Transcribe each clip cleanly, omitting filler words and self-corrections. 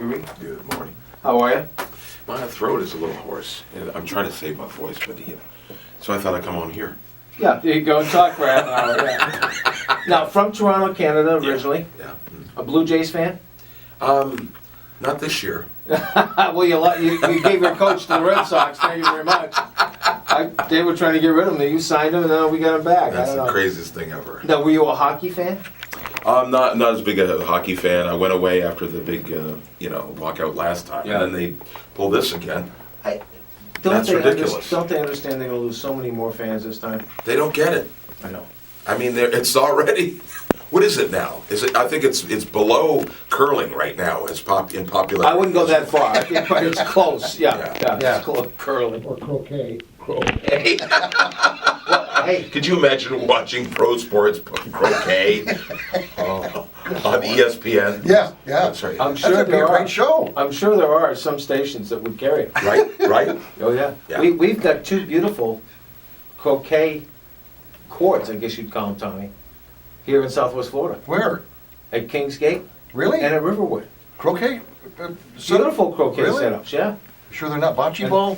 Gregory. Good morning. How are you? My throat is a little hoarse. I'm trying to save my voice, but so I thought I'd come on here. Yeah, there you go and talk for half an hour. Yeah. Now, from Toronto, Canada originally. Yeah. A Blue Jays fan? Not this year. Well, you gave your coach to the Red Sox. Thank you very much. They were trying to get rid of him. You signed him, and then we got him back. That's the craziest thing ever. Now, were you a hockey fan? I'm not as big a hockey fan. I went away after the big, walkout last time, Yeah. and then they pull this again. That's ridiculous. Don't they understand they're going to lose so many more fans this time? They don't get it. I know. I mean, it's already. What is it now? I think it's below curling right now as in popularity. I wouldn't go that far. I think it's close. Yeah. It's close. Curling. Or croquet. Hey. Hey. Could you imagine watching pro sports croquet on ESPN? Yeah. That's right. I'm sure That'd be a great show. I'm sure there are some stations that would carry it. Right? Oh yeah. Yeah. We've got two beautiful croquet courts, I guess you'd call them, Tommy, here in Southwest Florida, Where? at Kings Gate Really? and at Riverwood. Croquet? Beautiful croquet Really? setups, yeah. Sure they're not bocce ball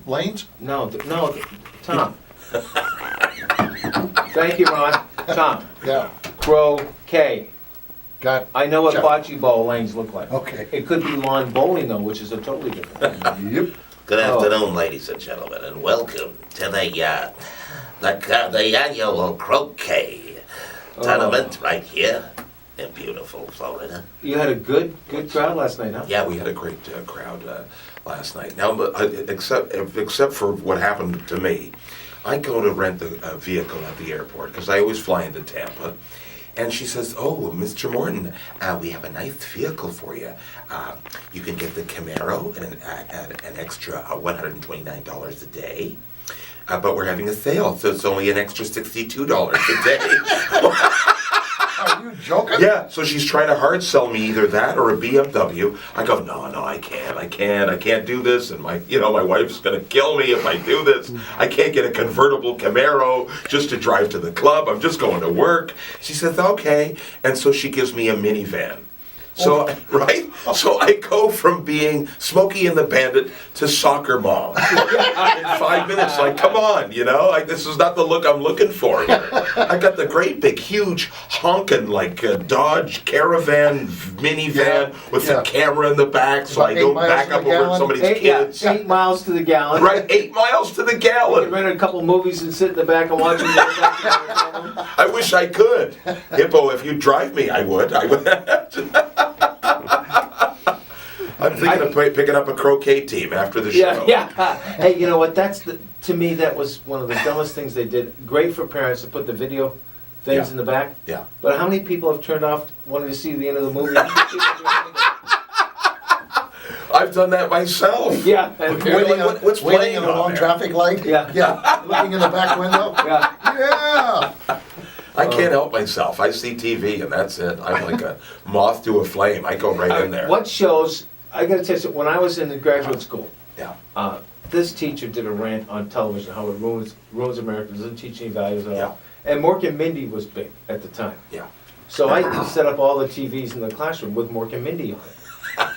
lanes? No, Tom. Thank you, Ron. Tom, Yeah. croquet. Got. I know what Check. bocce ball lanes look like. Okay. It could be lawn bowling though, which is a totally different thing. Yep. Good afternoon, ladies and gentlemen, and welcome to the annual croquet tournament right here in beautiful Florida. You had a good crowd last night, huh? Yeah, we had a great crowd last night. Now, but except for what happened to me, I go to rent a vehicle at the airport because I always fly into Tampa. And she says, "Oh, Mr. Morton, we have a nice vehicle for you. You can get the Camaro at an extra $129 a day. But we're having a sale, so it's only an extra $62 a day." Are you joking? Yeah, so she's trying to hard sell me either that or a BMW. I go, no, I can't do this, and my wife's gonna kill me if I do this. I can't get a convertible Camaro just to drive to the club. I'm just going to work. She says, okay, and so she gives me a minivan. So, right? So I go from being Smokey and the Bandit to soccer mom in 5 minutes. Like, come on, this is not the look I'm looking for here. I got the great big, huge, honking, Dodge Caravan minivan with the camera in the back so I don't back up over somebody's kids. 8 miles to the gallon. Right, 8 miles to the You gallon. could rent a couple movies and sit in the back and watch them. I wish I could. Hippo, if you'd drive me, I would. I'm thinking of picking up a croquet team after the show. Yeah. Hey, you know what? To me, that was one of the dumbest things they did. Great for parents to put the video things in the back. Yeah. But how many people have turned off wanting to see the end of the movie? I've done that myself. Yeah. What's waiting playing at a on long there? traffic light? Yeah. Yeah. Looking in the back window? Yeah. Yeah. I can't help myself. I see TV and that's it. I'm like a moth to a flame. I go right in there. What shows? I got to tell you, when I was in graduate school, Yeah. this teacher did a rant on television how it ruins America, doesn't teach any values at all. Yeah. And Morton Mindy was big at the time. Yeah. So I set up all the TVs in the classroom with Morton Mindy on it.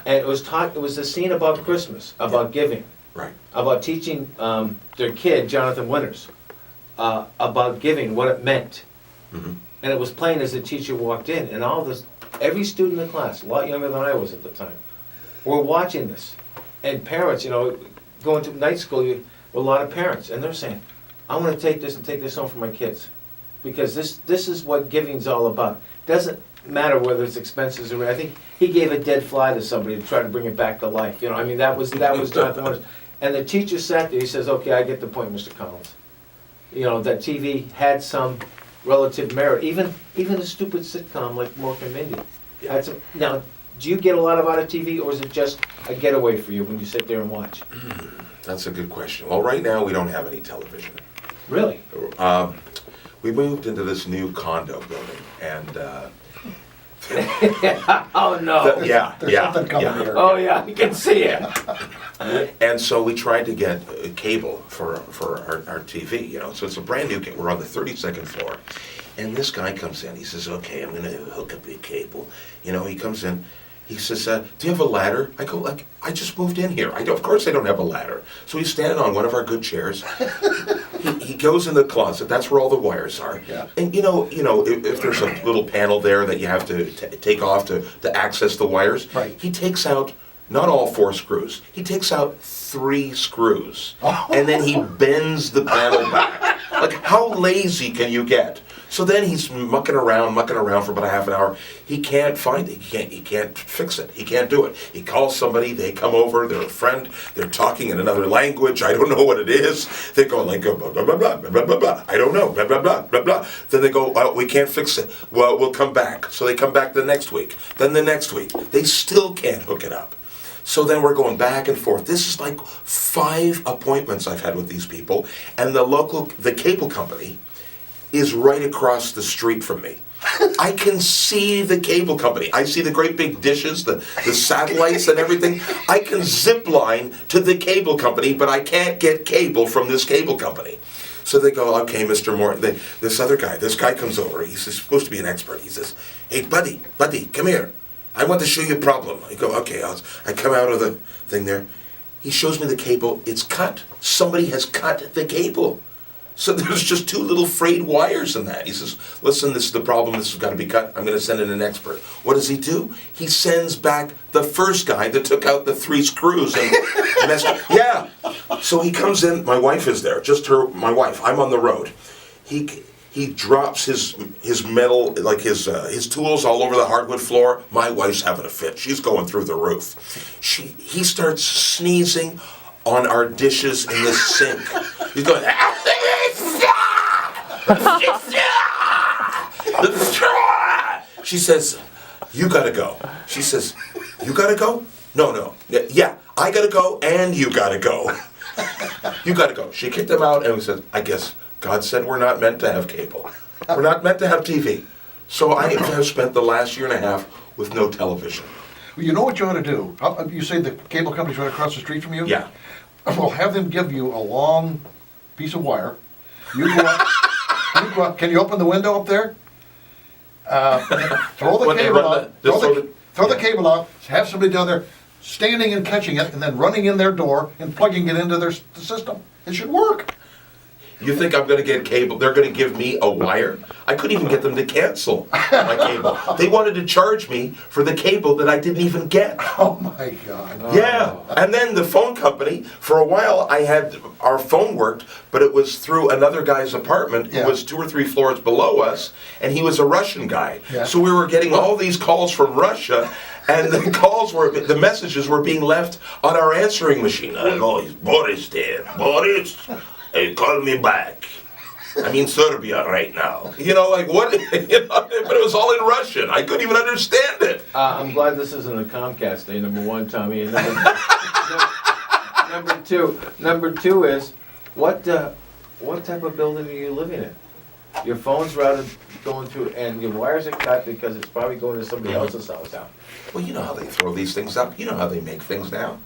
And it was a scene about Christmas, about giving, Right. about teaching their kid, Jonathan Winters, about giving, what it meant. Mm-hmm. And it was playing as the teacher walked in, and every student in the class, a lot younger than I was at the time, were watching this. And parents, going to night school, with a lot of parents, and they're saying, I want to take this home for my kids. Because this is what giving's all about. Doesn't matter whether it's expenses or, I think he gave a dead fly to somebody to try to bring it back to life. That was Jonathan Winters. And the teacher sat there, he says, okay, I get the point, Mr. Collins. That TV had some relative merit. Even a stupid sitcom like Mork and Mindy had some. Now, do you get a lot out of TV, or is it just a getaway for you when you sit there and watch? That's a good question. Well, right now we don't have any television. Really? We moved into this new condo building, and Oh no. There's something coming here. Oh yeah, you can see it. And so we tried to get cable for our TV, So it's a brand new cable. We're on the 32nd floor, and this guy comes in. He says, "Okay, I'm going to hook up your cable." He comes in. He says, do you have a ladder? I go, like, I just moved in here. Of course I don't have a ladder. So he's standing on one of our good chairs. he goes in the closet. That's where all the wires are. Yeah. And if there's a little panel there that you have to take off to access the wires, Right. he takes out not all 4 screws. He takes out 3 screws. And then he bends the panel back. Like, how lazy can you get? So then he's mucking around for about a half an hour. He can't find it. He can't fix it. He can't do it. He calls somebody. They come over. They're a friend. They're talking in another language. I don't know what it is. They go like blah blah blah blah blah blah blah. I don't know blah blah blah blah blah. Then they go, oh, we can't fix it. Well, we'll come back. So they come back the next week. Then the next week. They still can't hook it up. So then we're going back and forth. This is like 5 appointments I've had with these people, and the cable company is right across the street from me. I can see the cable company. I see the great big dishes, the satellites and everything. I can zip line to the cable company, but I can't get cable from this cable company. So they go, okay, Mr. Morton, this guy comes over. He's supposed to be an expert. He says, hey, buddy, come here. I want to show you a problem. I go, okay, I come out of the thing there. He shows me the cable. It's cut. Somebody has cut the cable. So there's just 2 little frayed wires in that. He says, listen, this is the problem. This has got to be cut. I'm going to send in an expert. What does he do? He sends back the first guy that took out the 3 screws and messed up. Yeah. So he comes in. My wife is there. My wife. I'm on the road. He drops his metal, like his tools all over the hardwood floor. My wife's having a fit. She's going through the roof. He starts sneezing on our dishes in the sink. He's going, she says, you gotta go. She says, you gotta go? No. Yeah, I gotta go and you gotta go. You gotta go. She kicked him out and we said, I guess God said we're not meant to have cable. We're not meant to have TV. So I have spent the last year and a half with no television. Well, you know what you ought to do? You say the cable company's right across the street from you? Yeah. Well, have them give you a long piece of wire. You go up. Can you open the window up there? Throw the cable out. Throw the cable out. Have somebody down there standing and catching it, and then running in their door and plugging it into their system. It should work. You think I'm going to get cable? They're going to give me a wire? I couldn't even get them to cancel my cable. They wanted to charge me for the cable that I didn't even get. Oh my God. Yeah. And then the phone company, for a while our phone worked, but it was through another guy's apartment who was 2 or 3 floors below us, and he was a Russian guy. Yeah. So we were getting all these calls from Russia, and the messages were being left on our answering machine. I know, it's Boris there. Boris, call me back. I'm in Serbia right now. Like what? But it was all in Russian. I couldn't even understand it. I'm glad this isn't a Comcast day, number 1, Tommy. And number two is, what type of building are you living in? Your phone's routed going through, and your wires are cut because it's probably going to somebody else's house now. Well, you know how they throw these things up. You know how they make things now.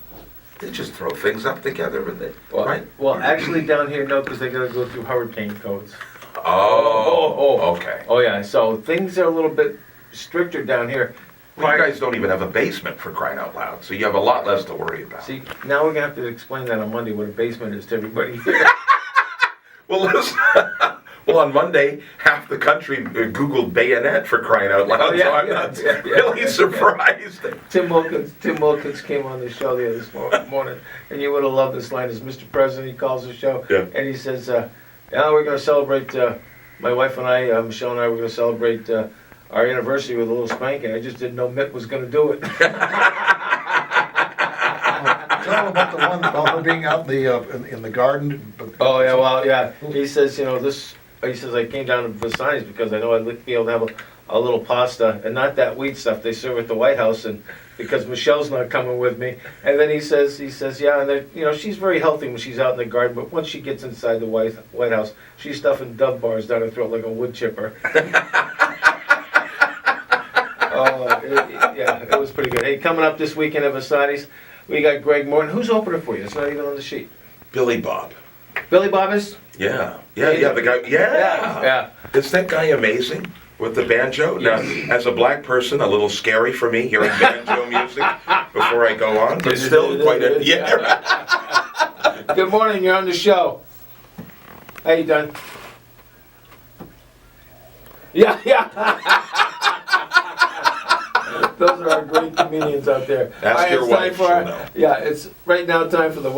They just throw things up together, right? Well, actually down here, no, because they got to go through hurricane codes. Okay. Oh yeah, so things are a little bit stricter down here. Well, you guys don't even have a basement, for crying out loud, so you have a lot less to worry about. See, now we're gonna have to explain that on Monday what a basement is to everybody here. Well, listen. Well, on Monday, half the country Googled bayonet, for crying out loud, so I'm not really surprised. Tim Wilkins came on the show the other morning, and you would have loved this line. As Mr. President, he calls the show, and he says, "Now we're going to celebrate. My wife and I, Michelle and I, we're going to celebrate our anniversary with a little spanking. I just didn't know Mitt was going to do it." Tell them about the one about her being out in the garden. Oh yeah, well yeah. He says, this. He says, I came down to Vasani's because I know I'd be able to have a little pasta and not that wheat stuff they serve at the White House, and because Michelle's not coming with me. And then he says, yeah, and she's very healthy when she's out in the garden, but once she gets inside the White House, she's stuffing Dove bars down her throat like a wood chipper. It was pretty good. Hey, coming up this weekend at Vasani's, we got Greg Morton. Who's opener for you? It's not even on the sheet. Billy Bob. Billy Bob is? Yeah, the guy. Yeah. Yeah. Is that guy amazing? With the banjo? Now, as a black person, a little scary for me hearing banjo music before I go on, but still quite a... Yeah. Good morning, you're on the show. How you done? Yeah, yeah. Those are our great comedians out there. Ask All right, your it's time wife, for she'll our- know. Yeah, it's right now time for the